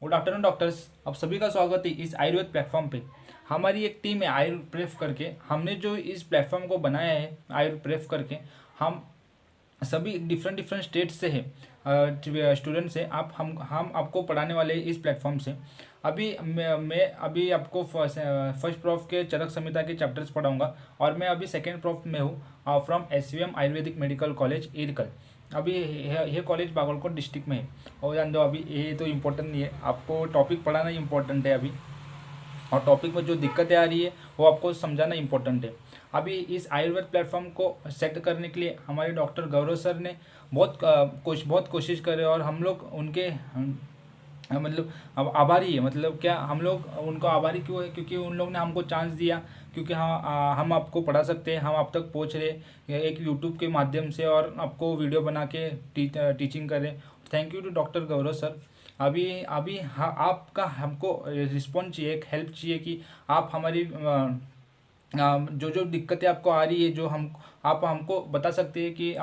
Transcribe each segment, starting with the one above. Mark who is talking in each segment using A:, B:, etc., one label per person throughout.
A: Good afternoon doctors, आप सभी का स्वागत है इस आयुर्वेद प्लेटफॉर्म पे। हमारी एक टीम है आयुर्वेद प्रेफ करके। हमने जो इस प्लेटफॉर्म को बनाया है आयुर्वेद प्रेफ करके, हम सभी डिफरेंट डिफरेंट स्टेट से है स्टूडेंट्स हैं। आप हम आपको पढ़ाने वाले हैं इस प्लेटफॉर्म से। अभी मैं अभी आपको फर्स्ट प्रोफ के चरक संहिता के चैप्टर्स पढ़ाऊंगा और मैं अभी सेकेंड प्रोफ में हूँ from SVM Ayurvedic medical college Irkal. अभी ये कॉलेज बागलकोट डिस्ट्रिक्ट में है। और जान दो, अभी ये तो इम्पोर्टेंट नहीं है, आपको टॉपिक पढ़ाना इम्पोर्टेंट है अभी, और टॉपिक में जो दिक्कतें आ रही है वो आपको समझाना इम्पोर्टेंट है। अभी इस आयुर्वेद प्लेटफॉर्म को सेट करने के लिए हमारे डॉक्टर गौरव सर ने बहुत कोशिश करे, और हम लोग उनके मतलब अब आभारी है। मतलब क्या, हम लोग उनको आभारी क्यों है? क्योंकि उन लोग ने हमको चांस दिया, क्योंकि हम आपको पढ़ा सकते हैं, हम आप तक पहुंच रहे एक यूट्यूब के माध्यम से, और आपको वीडियो बना के टीचिंग कर रहे। Thank you to doctor Gaurav sir. अभी अभी आपका हमको रिस्पॉन्स चाहिए, एक हेल्प चाहिए कि आप हमारी जो जो दिक्कतें आपको आ रही है, जो हम आप हमको बता सकते हैं कि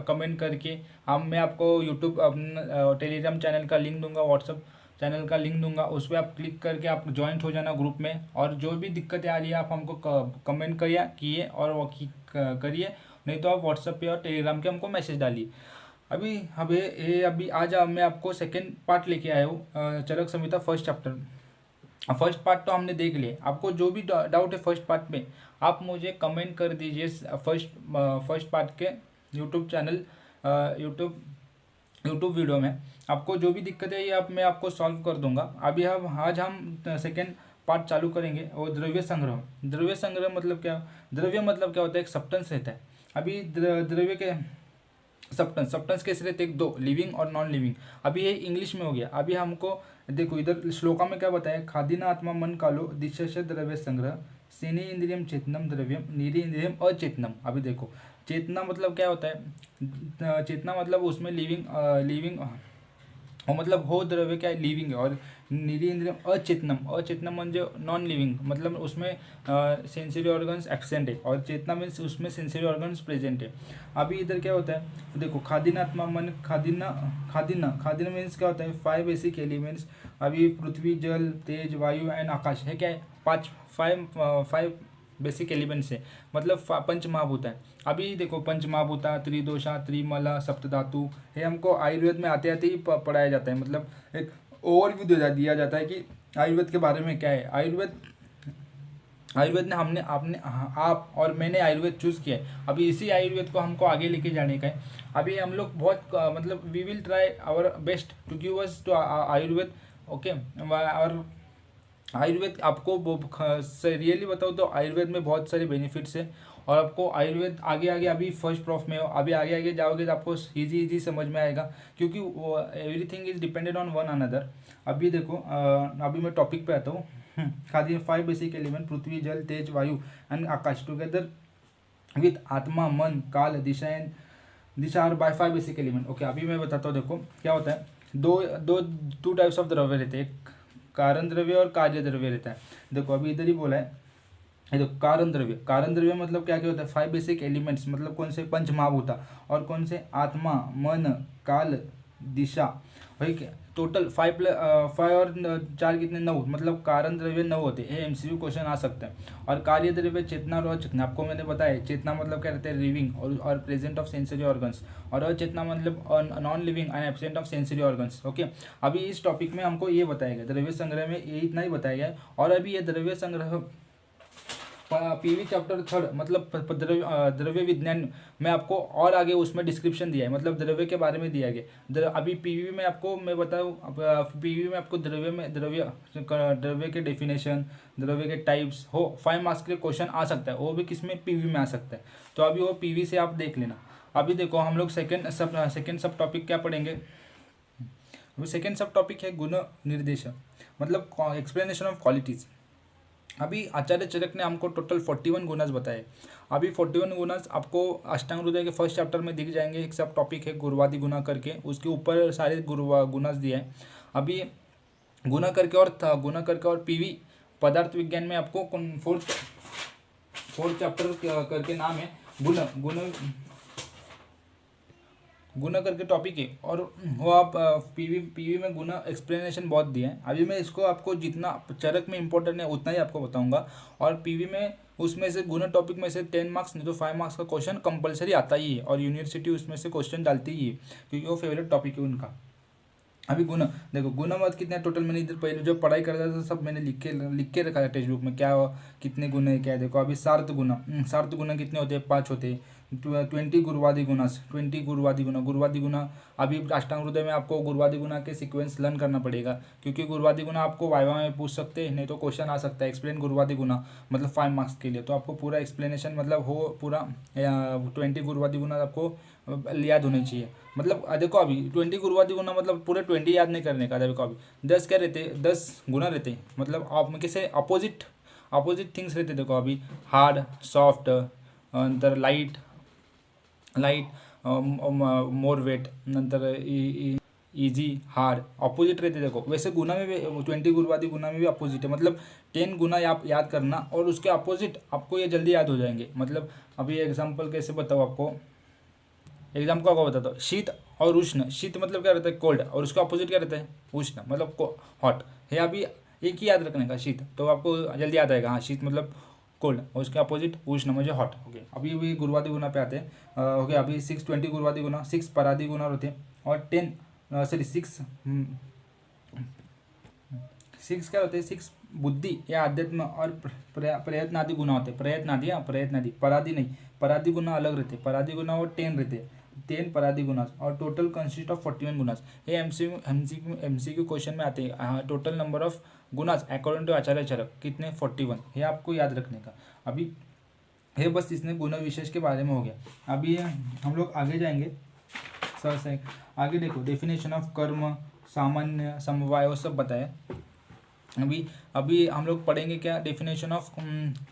A: कमेंट करके। मैं आपको यूट्यूब टेलीग्राम चैनल का लिंक दूंगा, व्हाट्सअप चैनल का लिंक दूंगा, उस पर आप क्लिक करके आप ज्वाइंट हो जाना ग्रुप में। और जो भी दिक्कतें आ रही है आप हमको कमेंट किए और वो करिए, नहीं तो आप व्हाट्सअप पे और टेलीग्राम के हमको मैसेज डालिए। अभी आज मैं आपको सेकेंड पार्ट लेके आया हूँ चरक संहिता फर्स्ट चैप्टर। फर्स्ट पार्ट तो हमने देख लिया। आपको जो भी डाउट है फर्स्ट पार्ट में, आप मुझे कमेंट कर दीजिए फर्स्ट पार्ट के YouTube channel YouTube YouTube video में। आपको जो भी दिक्कत है ये मैं आपको सॉल्व कर दूंगा। अभी आज हम सेकेंड पार्ट चालू करेंगे। और द्रव्य संग्रह मतलब क्या? द्रव्य मतलब क्या होता है? एक सब्सटेंस रहता है। अभी द्रव्य के सब्सटेंस कैसे रहते हैं? दो, लिविंग और नॉन लिविंग। अभी ये इंग्लिश में हो गया। अभी हमको देखो, इधर श्लोका में क्या बताया? खादीना आत्मा मन कालो दिशा द्रव्य संग्रह सेने इंद्रियम चेतनम द्रव्यम नीरे इंद्रियम अचेतनम। अभी देखो, चेतना मतलब क्या होता है? चेतना मतलब उसमें लिविंग और मतलब हो द्रव्य क्या है? लिविंग है। और निरी इंद्रियम अचेतनम म्हणजे नॉन लिविंग, मतलब उसमें सेंसरी ऑर्गन्स एब्सेंट है, और चेतना मीन्स उसमें सेंसरी ऑर्गन्स प्रेजेंट है। अभी इधर क्या होता है? देखो, खादीनात्मा मन, खादीना मीन्स क्या होता है? 5 बेसिक एलिमेंट्स। अभी पृथ्वी, जल, तेज, वायु एंड आकाश है। क्या है? 5 बेसिक एलिमेंट्स है, मतलब पंच महाभूत है। अभी देखो, पंच महाभूता, त्रिदोषा, त्रिमला, सप्तधातु, ये हमको आयुर्वेद में आते आते ही पढ़ाया जाता है। मतलब एक ओवरव्यू दिया जाता है कि आयुर्वेद के बारे में क्या है। आयुर्वेद ने हमने आपने आप और मैंने आयुर्वेद चूज़ किया है। अभी इसी आयुर्वेद को हमको आगे लेके जाने का है। अभी हम लोग बहुत मतलब we will try our best to give us to Ayurveda. Okay, और आयुर्वेद आपको रियली बताऊँ तो आयुर्वेद में बहुत सारे बेनिफिट्स है। और आपको आयुर्वेद आगे आगे, अभी फर्स्ट प्रोफ में हो, अभी आगे आगे जाओगे तो आपको इजी समझ में आएगा, क्योंकि everything is depended on one another. अभी देखो, अभी मैं टॉपिक पे आता हूँ। खादी 5 बेसिक एलिमेंट, पृथ्वी, जल, तेज, वायु एंड आकाश टुगेदर विथ आत्मा, मन, काल, दिशा are by 5 basic element. Okay, अभी मैं बताता हूँ। देखो क्या होता है, टू टाइप्स ऑफ द्रव्य रहते हैं, कारण द्रव्य और कार्य द्रव्य रहता है। देखो अभी इधर ही बोला है, ये देखो, कारण द्रव्य मतलब क्या क्या होता है? 5 बेसिक एलिमेंट्स, मतलब कौन से? पंच महाभूता। और कौन से? आत्मा, मन, काल, दिशा। वही क्या, टोटल 5 और 4 कितने? 9। मतलब कारण द्रव्य 9 होते हैं। ये MCQ क्वेश्चन आ सकता है। और कार्य द्रव्य चेतना और अचेतना, आपको मैंने बताया चेतना मतलब क्या रहता है? लिविंग और प्रेजेंट ऑफ सेंसरी ऑर्गन्स, और अचेतना मतलब non living and absent of sensory organs. Okay, अभी इस टॉपिक में हमको ये बताया गया, द्रव्य संग्रह में ये इतना ही बताया गया है। और अभी ये द्रव्य संग्रह PV चैप्टर 3 मतलब द्रव्य विज्ञान में आपको और आगे उसमें डिस्क्रिप्शन दिया है, मतलब द्रव्य के बारे में दिया गया। अभी PV में आपको मैं बताऊँ, PV में आपको द्रव्य के डेफिनेशन, द्रव्य के टाइप्स हो, 5 मार्क्स के क्वेश्चन आ सकता है। वो भी किसमें? PV में आ सकता है। तो अभी वो PV से आप देख लेना। अभी देखो, हम लोग सेकेंड सब टॉपिक क्या पढ़ेंगे? अभी सेकेंड सब टॉपिक है गुण निर्देश, मतलब एक्सप्लेनेशन ऑफ क्वालिटीज़। अभी आचार्य चरक ने हमको टोटल 41 गुणज बताए। अभी 41 गुणज आपको अष्टांग हृदय के फर्स्ट चैप्टर में दिख जाएंगे। एक सब टॉपिक है गुरुवादी गुना करके, उसके ऊपर सारे गुणज दिए हैं। अभी गुना करके और PV पदार्थ विज्ञान में आपको फोर्थ चैप्टर करके नाम है गुण गुना करके टॉपिक है, और वो आप पीवी में गुना एक्सप्लेनेशन बहुत दिया है। अभी मैं इसको आपको जितना चरक में इंपॉर्टेंट है उतना ही आपको बताऊंगा। और पीवी में उसमें से गुना टॉपिक में से 10 मार्क्स नहीं तो 5 मार्क्स का क्वेश्चन कंपलसरी आता ही है, और यूनिवर्सिटी उसमें से क्वेश्चन डालती ही है, क्योंकि वो फेवरेट टॉपिक है उनका। अभी गुना देखो, गुना मत कितने टोटल, मैंने इधर पहले जो पढ़ाई करता था सब मैंने लिख के रखा है टेक्स्ट बुक में, क्या कितने गुना है क्या है। देखो अभी सार्थ गुना कितने होते हैं, 5 होते हैं। 20 गुरुवादी गुना, 20 गुरुवादी गुना। अभी अष्टांग हृदय में आपको गुरुवादी गुना के सीक्वेंस लर्न करना पड़ेगा, क्योंकि गुरुवादी गुना आपको वाइवा में पूछ सकते हैं, नहीं तो क्वेश्चन आ सकता है एक्सप्लेन गुरुवादी गुना, मतलब 5 मार्क्स के लिए। तो आपको पूरा एक्सप्लेनेशन मतलब हो पूरा 20 गुरुवादी गुना आपको याद होनी चाहिए। मतलब देखो अभी 20 गुरुवादी गुना मतलब पूरे 20 याद नहीं करने का। देखो अभी 10 क्या रहते, 10 गुना रहते हैं, मतलब आप में कैसे अपोजिट थिंग्स रहते। देखो अभी हार्ड, सॉफ्ट, नंतर लाईट, मोर वेट, नंतर इजी, हार्ड, अपोजिट रहते। देखो वैसे गुना में भी 20 गुरुवादी गुना में भी अपोजिट है, मतलब 10 गुना आप याद करना और उसके अपोजिट आपको ये जल्दी याद हो जाएंगे। मतलब अभी एग्जाम्पल कैसे बताओ आपको, एग्जाम्पल आपको बताता हूँ। शीत और उष्ण, शीत मतलब क्या रहता है, कोल्ड, और उसका अपोजिट क्या रहता है, उष्ण, मतलब हॉट है। अभी एक ही याद रखने का, शीत, तो आपको जल्दी याद आएगा। हाँ, शीत मतलब कोल्ड, और उसके अपोजिट उष्ण मुझे हॉट। ओके, अभी गुरुवादी गुना पे आते हैं। ओके, अभी 620 गुरुवादी गुना, 6 परादी गुना होते हैं, और 10 सॉरी 6 क्या होते हैं, 6 बुद्धि या अध्यात्म और प्रयत्नादि गुना होते हैं। प्रयत्नादि, परादी नहीं, परादी गुना अलग रहते, परादी गुना और 10 रहते, 10 परादी गुना, और टोटल कंसिस्ट ऑफ 41 गुनास। ये एमसीक्यू क्वेश्चन में आते हैं। टोटल नंबर ऑफ गुनास अकॉर्डिंग टू आचार्य चरक कितने, 41, ये आपको याद रखने का। अभी ये बस इसने गुण विशेष के बारे में हो गया। अभी हम लोग आगे जाएंगे सर से आगे। देखो डेफिनेशन ऑफ कर्म, सामान्य, समवाय, वो सब बताया। अभी हम लोग पढ़ेंगे क्या, डेफिनेशन ऑफ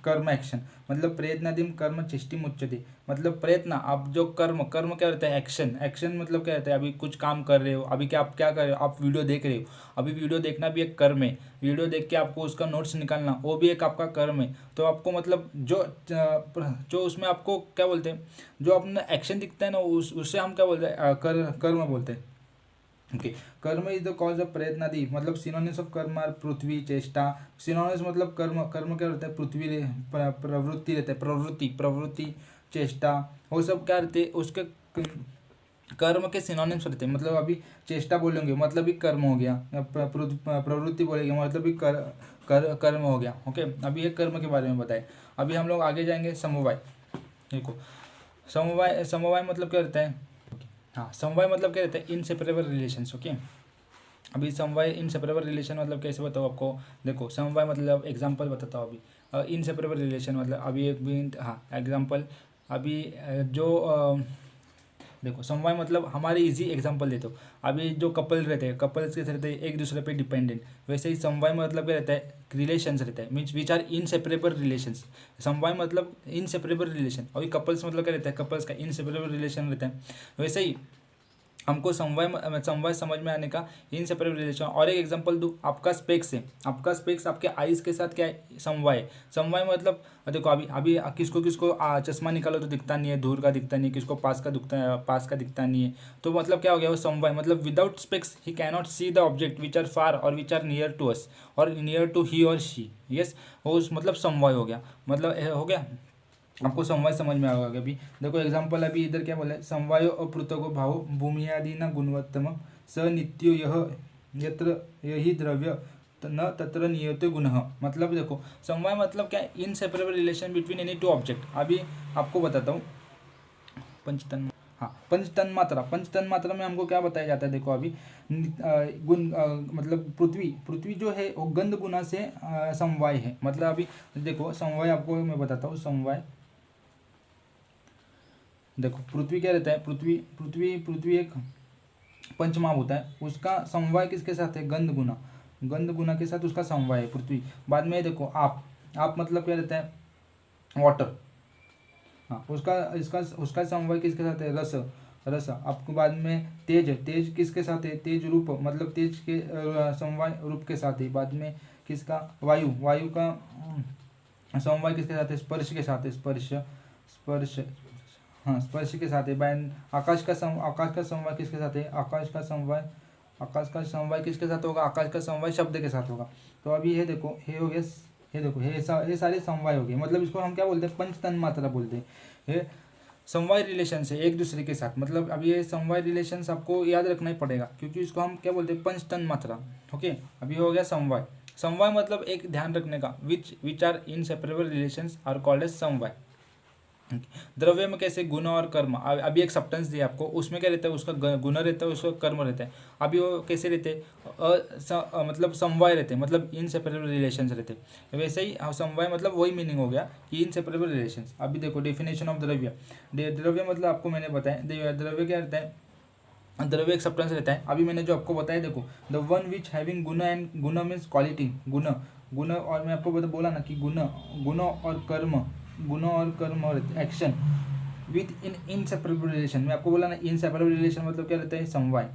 A: कर्म एक्शन, मतलब प्रयत्नादिम कर्म चेष्टिम उच्यते। मतलब प्रयत्न, आप जो कर्म क्या रहता है, एक्शन मतलब क्या रहता है। अभी कुछ काम कर रहे हो, अभी क्या आप क्या कर रहे हो, आप वीडियो देख रहे हो, अभी वीडियो देखना भी एक कर्म है। वीडियो देख के आपको उसका नोट्स निकालना, वो भी एक आपका कर्म है। तो आपको मतलब जो उसमें आपको क्या बोलते हैं, जो अपना एक्शन दिखता है ना, उससे हम क्या बोलते हैं, कर्म बोलते हैं। ओके, कर्म इज द कॉज ऑफ प्रयत्नादि, मतलब सिनोनिम्स ऑफ कर्म आर पृथ्वी, चेष्टा। सिनोनिम्स मतलब कर्म क्या रहता है, पृथ्वी, प्रवृत्ति रहता है, प्रवृत्ति, चेष्टा, वो सब क्या रहते हैं उसके कर्म के सिनोनिम्स रहते हैं। मतलब अभी चेष्टा बोलेंगे मतलब भी कर्म हो गया, प्रवृत्ति बोलेंगे मतलब भी कर्म हो गया। ओके, अभी एक कर्म के बारे में बताए। अभी हम लोग आगे जाएंगे, समवाय। देखो समवाय मतलब क्या रहता है, हाँ, समवाय मतलब क्या रहता है, इनसेपरेबल रिलेशंस। ओके, अभी समवाय इनसेपरेबल रिलेशन मतलब कैसे बताओ आपको। देखो समवाय मतलब एग्जांपल बताता हूँ अभी। इनसेपरेबल रिलेशन मतलब अभी एक भी, हाँ एग्जांपल अभी देखो समवाय मतलब हमारे इजी एग्जांपल देते हो। अभी जो कपल रहते हैं, कपल्स के रहते हैं एक दूसरे पे डिपेंडेंट, वैसे ही समवाय मतलब क्या रहता है, रिलेशंस रहता है, means which are inseparable relations. समवाय मतलब इनसेपरेबल रिलेशन, और कपल्स मतलब क्या रहता है, कपल्स का इनसेपरेबल रिलेशन रहता है। वैसे ही हमको समवाय समझ में आने का इनसेपरेबल रिलेशन। और एक एग्जांपल दूँ, आपका स्पेक्स है, आपका स्पेक्स आपके आइज के साथ क्या है, समवाय मतलब देखो अभी किसको चश्मा निकालो तो दिखता नहीं है, दूर का दिखता नहीं है, किसको पास का दिखता नहीं है। तो मतलब क्या हो गया वो समवाय, मतलब without specs he cannot see the object which are far और which are near to us और नियर टू ही और शी। यस, वो मतलब समवाय हो गया, मतलब हो गया। आपको समवाय समझ में आएगा। अभी देखो एग्जांपल, अभी इधर क्या बोला है, समवायो अपृथको भाव भूमियादि न गुणवत्तम स नित्यो यह यत्र यही द्रव्य न तत्र नियते गुणः। मतलब देखो समवाय मतलब क्या है, inseparable relation between any two object. अभी आपको बताता हूँ पंचतन, हाँ पंचतन मात्रा में हमको क्या बताया जाता है। देखो अभी गुण मतलब पृथ्वी जो है वो गंध गुना से समवाय है। मतलब अभी देखो समवाय आपको मैं बताता हूँ। समवाय देखो पृथ्वी क्या रहता है, पृथ्वी एक पंचमाप होता है, उसका समवाय किसके साथ है, गंध गुना के साथ उसका समवाय है पृथ्वी। बाद में देखो आप मतलब क्या रहता है, वाटर, हाँ उसका समवाय किसके साथ है, रस। आपको बाद में तेज किसके साथ है, तेज रूप, मतलब तेज के समवाय रूप के साथ है। बाद में किसका, वायु का समवाय किसके साथ है, स्पर्श के साथ है, स्पर्श। हाँ स्पर्श के साथ है। बाय आकाश का समवाय किसके साथ है? आकाश का समवाय किसके साथ होगा? आकाश का समवाय शब्द के साथ होगा। तो अभी ये देखो, ये हो गया, ये देखो, ये सारे समवाय हो गए। मतलब इसको हम क्या बोलते हैं? पंच तन मात्रा बोलते हैं। ये समवाय रिलेशन है एक दूसरे के साथ। मतलब अब ये समवाय रिलेशंस आपको याद रखना ही पड़ेगा, क्योंकि इसको हम क्या बोलते हैं? पंच तन मात्रा। ओके, अभी हो गया समवाय। समवाय मतलब एक ध्यान रखने का, which are inseparable relations are called as samavaya. द्रव्य में कैसे गुण और कर्म, अभी एक सब्सटेंस दिया आपको, उसमें क्या रहता है? उसका गुण रहता है, उसका कर्म रहता है। अभी वो कैसे रहते हैं? मतलब समवाय रहते हैं, मतलब इनसेपरेबल रिलेशंस रहते हैं। वैसे ही समवाय मतलब वही मीनिंग हो गया कि इनसेपरेबल रिलेशंस। अभी देखो डेफिनेशन ऑफ द्रव्य। द्रव्य मतलब आपको मैंने बताया, द्रव्य क्या रहता है? द्रव्य एक सब्सटेंस रहता है। अभी मैंने जो आपको बताया, देखो, the one which having guna, and गुण मीन्स क्वालिटी, गुण और मैं आपको बोला ना कि गुण और कर्म और action with in inseparable relation. मैं आपको बोला ना, इनसेपरेबल रिलेशन मतलब क्या रहता है? समवाय।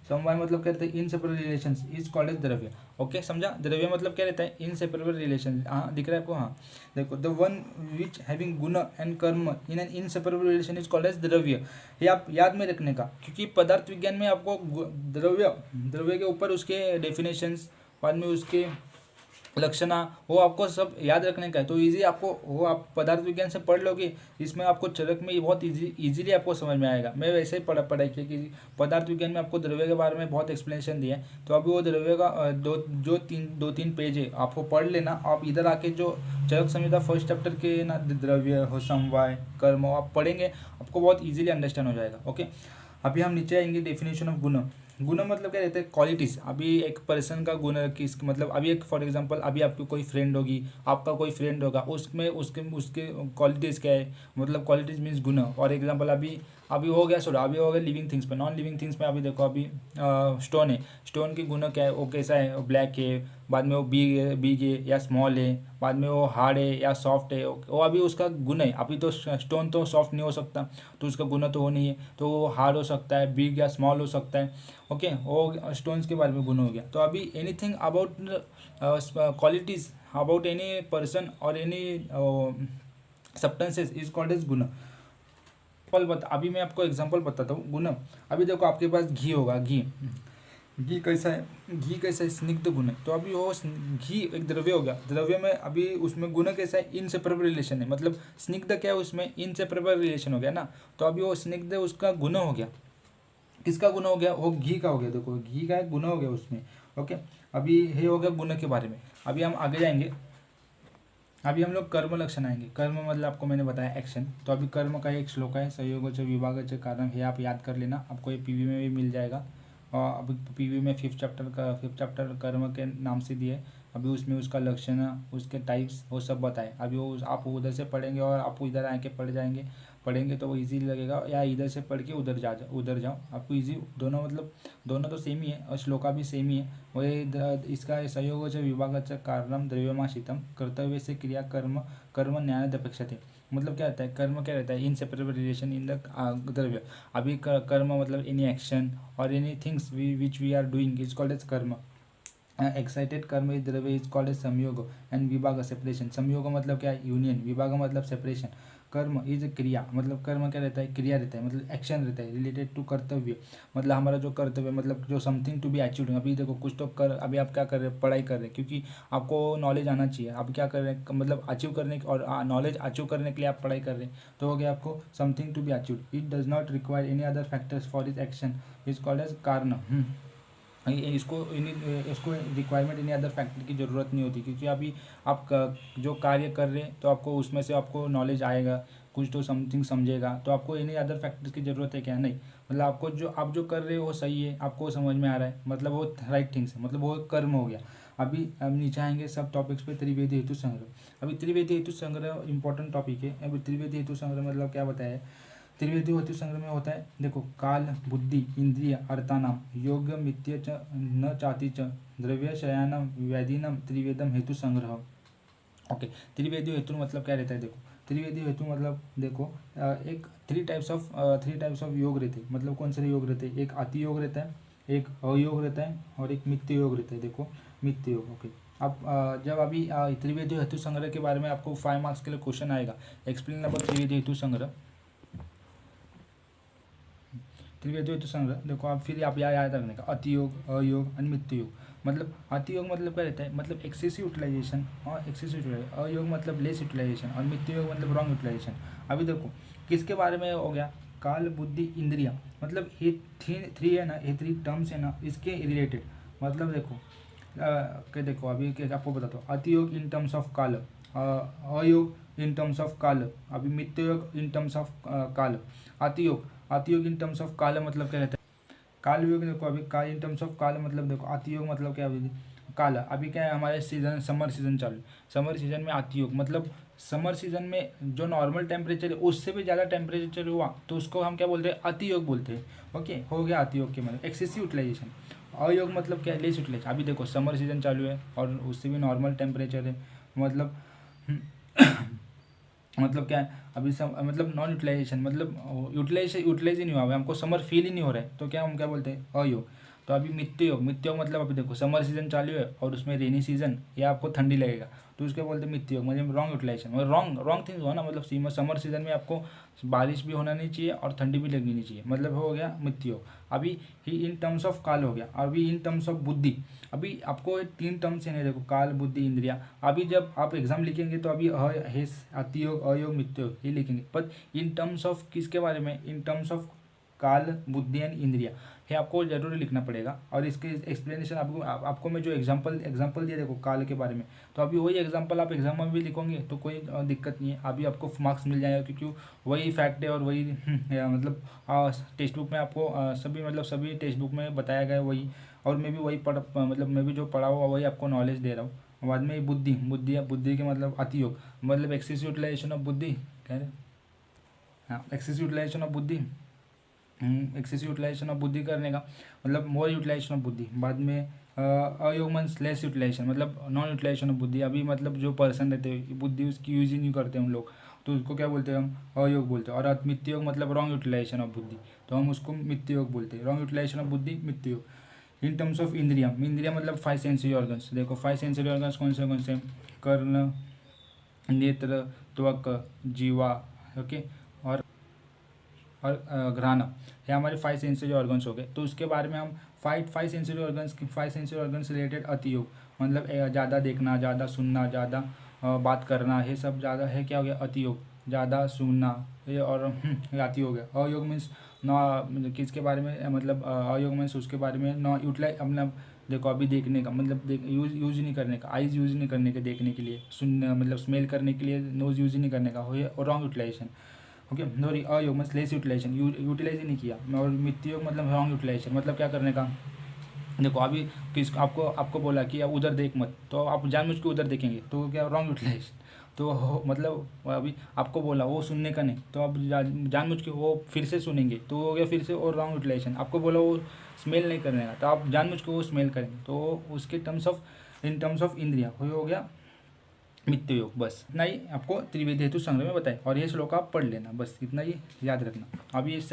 A: समवाय मतलब क्या रहता है? Inseparable relations is called as dravya. Okay, समझा? द्रव्य मतलब क्या रहता है? Inseparable relation. हाँ, दिख रहा है आपको? हाँ, देखो, the one which having guna and karma in an inseparable relation is called as dravya. ये आप याद में रखने का, क्योंकि पदार्थ विज्ञान में आपको द्रव्य के ऊपर उसके डेफिनेशंस, बाद में उसके लक्षणा, वो आपको सब याद रखने का है। तो इजी आपको, वो आप पदार्थ विज्ञान से पढ़ लोगे, इसमें आपको चरक में बहुत इजीली आपको समझ में आएगा। मैं वैसे ही पढ़ाई की कि पदार्थ विज्ञान में आपको द्रव्य के बारे में बहुत एक्सप्लेनेशन दिया है। तो अभी वो द्रव्य का दो तीन पेज है, आपको पढ़ लेना। आप इधर आके जो चरक संहिता फर्स्ट चैप्टर के ना, द्रव्य हो, समवाय, कर्म, आप पढ़ेंगे, आपको बहुत ईजिली अंडरस्टैंड हो जाएगा। ओके, अभी हम नीचे आएंगे डेफिनेशन ऑफ गुण। गुण मतलब क्या रहता है? क्वालिटीज़। अभी एक पर्सन का गुण किस, मतलब अभी एक फॉर एग्जांपल, अभी आपकी कोई फ्रेंड होगी, आपका कोई फ्रेंड होगा, उसमें उसके उसके क्वालिटीज़ क्या है? मतलब क्वालिटीज़ मीन्स गुण। और एग्जांपल अभी हो गया, सॉरी, अभी हो गया लिविंग थिंग्स पे। नॉन लिविंग थिंग्स में अभी देखो, अभी स्टोन है, स्टोन की गुण क्या है? वो कैसा है? ब्लैक है, बाद में वो बिग है या स्मॉल है, बाद में वो हार्ड है या सॉफ्ट है, वो अभी उसका गुण है। अभी तो स्टोन तो सॉफ्ट नहीं हो सकता, तो उसका गुण तो हो नहीं है, तो वो हार्ड हो सकता है, बिग या स्मॉल हो सकता है। ओके, वो स्टोन्स के बारे में गुण हो गया। तो अभी anything about qualities about any person और any substances is called as गुण। अभी मैं आपको एग्जांपल बताता हूँ गुण। अभी देखो, आपके पास घी होगा, घी कैसा है? घी कैसा है? स्निग्ध गुण है। तो अभी वो घी एक द्रव्य हो गया। द्रव्य में अभी उसमें गुण कैसा है? इनसेपरेबल रिलेशन है। मतलब स्निग्ध क्या है? उसमें इनसेपरेबल रिलेशन हो गया ना। तो अभी वो स्निग्ध उसका गुण हो गया। किसका गुण हो गया? वो घी का हो गया। देखो, घी का एक गुण हो गया उसमें। ओके, अभी ये हो गया गुण के बारे में। अभी हम आगे जाएंगे। अभी हम लोग कर्म लक्षण आएंगे। कर्म मतलब आपको मैंने बताया एक्शन। तो अभी कर्म का एक श्लोक है, संयोगच विभागच कारण, ये आप याद कर लेना, आपको ये पीवी में भी मिल जाएगा। और अभी पीवी में फिफ्थ चैप्टर कर्म के नाम से दिए। अभी उसमें उसका लक्षण, उसके टाइप्स, वो सब बताए। अभी वो आप उधर से पढ़ेंगे और आप इधर आके पढ़ेंगे तो वो इजी लगेगा, या इधर से पढ़ के उधर जाओ, आपको इजी दोनों, मतलब दोनों तो सेम ही है और श्लोका भी सेम ही है। वही इसका संयोग विभाग कारणम द्रव्यमाशितम कर्तव्य से क्रिया कर्म न्याय अपेक्षते। मतलब क्या रहता है? कर्म क्या रहता है? इनसेपरेबल रिलेशन इन द द्रव्य। अभी कर्म मतलब एनी एक्शन और any things which we are doing is called as karma. Excited karma is dravya is called as samyoga and vibhaga separation. संयोग मतलब क्या है? यूनियन। विभाग मतलब सेपरेशन। कर्म इज क्रिया, मतलब कर्म क्या रहता है? क्रिया रहता है, मतलब एक्शन रहता है रिलेटेड टू कर्तव्य। मतलब हमारा जो कर्तव्य, मतलब जो समथिंग टू बी अचीव्ड। अभी देखो, कुछ तो अभी आप क्या कर रहे हैं? पढ़ाई कर रहे हैं, क्योंकि आपको नॉलेज आना चाहिए। आप क्या कर रहे हैं? मतलब अचीव करने और नॉलेज अचीव करने के लिए आप पढ़ाई कर रहे हैं। तो हो गया आपको something to be achieved. It does not require any other factors for is action is called as karana. इसको रिक्वायरमेंट एनी अदर फैक्टर की ज़रूरत नहीं होती, क्योंकि अभी आप जो कार्य कर रहे हैं तो आपको उसमें से आपको नॉलेज आएगा, कुछ तो समथिंग समझेगा। तो आपको एनी अदर फैक्टर की ज़रूरत है क्या? नहीं। मतलब आपको आप जो कर रहे हो वो सही है, आपको समझ में आ रहा है, मतलब वो राइट थिंग्स है, मतलब वो कर्म हो गया। अभी हम नीचे आएंगे सब टॉपिक्स पे। त्रिवेदी हेतु संग्रह। अभी त्रिवेदी हेतु संग्रह इंपॉर्टेंट टॉपिक है। अभी त्रिवेदी हेतु संग्रह मतलब क्या बताया है? त्रिवेदी हेतु संग्रह में होता है, देखो, काल, बुद्धि, इंद्रिय, अर्थानाम, योग, मिथ्य च न चाति च, द्रव्य शयानम व्याधीनम त्रिवेदम हेतु संग्रह। ओके, त्रिवेदी हेतु मतलब क्या रहता है? देखो, त्रिवेदी हेतु मतलब देखो, एक थ्री टाइप्स ऑफ योग रहते हैं। मतलब कौन से योग रहते हैं? एक अति योग रहता है, एक अयोग रहता है और एक मिथ्य योग रहता है। देखो, मिथ्य योग। ओके, आप जब अभी त्रिवेदी हेतु संग्रह के बारे में आपको 5 मार्क्स के लिए क्वेश्चन आएगा, एक्सप्लेन अबाउट त्रिवेदी हेतु संग्रह। त्रिवेदी हेतु संग्रह देखो आप, फिर आप याद रखने का अतियोग, अयोग और मित्ययोग। मतलब अतियोग मतलब क्या रहता है, मतलब एक्सेसिव यूटिलाइजेशन और एक्सेसिव यूटिलाइजेशन। अयोग मतलब लेस यूटिलाइजेशन और मित्ययोग मतलब रॉन्ग यूटिलाइजेशन। अभी देखो किसके बारे में हो गया, काल, बुद्धि, इंद्रिया, मतलब ये थ्री है ना, ये 3 टर्म्स है ना, इसके रिलेटेड। मतलब देखो क्या, देखो अभी क्या आपको बताता हूँ। अतियोग इन टर्म्स ऑफ काल, अयोग इन टर्म्स ऑफ काल, अभी मित्ययोग इन टर्म्स ऑफ काल, अतियोग, अतियोग इन टर्म्स ऑफ काल मतलब क्या रहता है, काल योग। देखो अभी काल इन टर्म्स ऑफ काल मतलब देखो अतियोग मतलब क्या है, काल। अभी क्या है, हमारे सीजन समर सीजन चालू, समर सीजन में अतियोग मतलब समर सीजन में जो नॉर्मल टेम्परेचर है उससे भी ज़्यादा टेम्परेचर हुआ तो उसको हम क्या बोलते हैं, अतियोग बोलते हैं। ओके, हो गया अतियोग के मतलब एक्सेसिव यूटिलाइजेशन। अयोग मतलब क्या है, लेस यूटिलाइजेशन। अभी देखो समर सीजन चालू है और उससे भी नॉर्मल टेम्परेचर है, मतलब मतलब क्या है अभी मतलब नॉन यूटिलाइजेशन, मतलब यूटिलाइज ही नहीं हुआ है, हमको समर फील ही नहीं हो रहा है, तो क्या हम क्या बोलते हैं, अयोग। तो अभी मित्ययोग, मित्ययोग मतलब अभी देखो समर सीजन चालू है और उसमें रेनी सीजन या आपको ठंडी लगेगा तो उसके बोलते हैं मित्ययोग, मतलब रॉन्ग यूटिलाइजेशन, मतलब रॉन्ग थिंग्स हुआ ना। मतलब समर सीजन में आपको बारिश भी होना नहीं चाहिए और ठंडी भी लगनी नहीं चाहिए, मतलब हो गया मित्ययोग। अभी ही इन टर्म्स ऑफ काल हो गया। अभी इन टर्म्स ऑफ बुद्धि, अभी आपको 3 टर्म्स है, देखो काल, बुद्धि, इंद्रिया। अभी जब आप एग्जाम लिखेंगे तो अभी अतियोग, अयोग, मित्ययोग ये लिखेंगे, पर इन टर्म्स ऑफ किसके बारे में, इन टर्म्स ऑफ काल, बुद्धि एंड इंद्रिया, ये आपको जरूर लिखना पड़ेगा। और इसके एक्सप्लेनेशन आपको मैं जो एग्जांपल दिया देखो काल के बारे में, तो अभी वही एग्जांपल आप एग्जाम में भी लिखोगे तो कोई दिक्कत नहीं है, अभी आपको मार्क्स मिल जाएगा, क्योंकि वही फैक्ट है और वही मतलब टेक्स्ट बुक में आपको सभी टेक्स्ट बुक में बताया गया है वही। और मैं भी वही मतलब मैं भी जो पढ़ा हुआ वही आपको नॉलेज दे रहा हूँ। बाद में बुद्धि के मतलब अतियोग, मतलब एक्सेसिव यूटिलाइजेशन ऑफ बुद्धि कह रहे, हाँ एक्सेसिव यूटिलाइजेशन ऑफ बुद्धि, एक्सेसिव यूटिलाइजेशन ऑफ बुद्धि करने का मतलब मोर यूटिलाइजेशन ऑफ बुद्धि। बाद में अयोग मीन्स लेस यूटिलाइजेशन, मतलब नॉन यूटिलाइजेशन ऑफ बुद्धि। अभी मतलब जो पर्सन रहते हैं बुद्धि उसकी यूज ही नहीं करते हम लोग, तो उसको क्या बोलते हैं हम, अयोग बोलते हैं। और मित्ययोग मतलब रॉन्ग यूटिलाइजेशन ऑफ बुद्धि, तो हम उसको मित्ययोग बोलते हैं, रॉन्ग यूटिलाइजेशन ऑफ बुद्धि, मित्ययोग। इन टर्म्स ऑफ इंद्रिया, इंद्रिया मतलब 5 सेंसरी ऑर्गन्स। देखो 5 सेंसरी ऑर्गन्स कौन से, कर्ण, नेत्र, त्वक, जीवा, ओके, और घ्राणा, ये हमारे 5 सेंसरी ऑर्गन्स हो गए। तो उसके बारे में हम 5 सेंसरी ऑर्गन्स रिलेटेड अतियोग, मतलब ज़्यादा देखना, ज़्यादा सुनना, ज़्यादा बात करना, ये सब ज़्यादा है क्या हो गया, अतियोग। ज़्यादा सुनना ये और ये अतियोग हो गया। अयोग मीन्स नॉ, किसके बारे में, मतलब अयोग मीन्स उसके बारे में नॉ यूटिलाइज, मतलब देखो अभी देखने का मतलब यूज नहीं करने का, आइज़ यूज नहीं करने के देखने के लिए, सुनने मतलब स्मेल करने के लिए नोज़ यूज नहीं करने का, हो ये रॉन्ग यूटिलाइजेशन। ओके, सॉरी अयोग मतलब लेस यूटिलाइजेशन, यूटिलाइज ही नहीं किया। और मित्ययोग मतलब रॉन्ग यूटिलाइजेशन, मतलब क्या करने का, देखो अभी आपको बोला कि आप उधर देख मत, तो आप जानबूझ के उधर देखेंगे तो क्या, रॉन्ग यूटिलाइजेशन। तो मतलब अभी आपको बोला वो सुनने का नहीं, तो आप जानबूझ के वो फिर से सुनेंगे तो हो गया फिर से और रॉन्ग यूटिलाइजेशन। आपको बोला वो स्मेल नहीं करने का, तो आप जानबूझ के वो स्मेल करेंगे, तो उसके इन टर्म्स ऑफ इंद्रिया हो गया मित्ययोग। बस इतना ही आपको त्रिवेदी हेतु संग्रह में बताए, और ये श्लोक आप पढ़ लेना, बस इतना ही याद रखना। अभी इस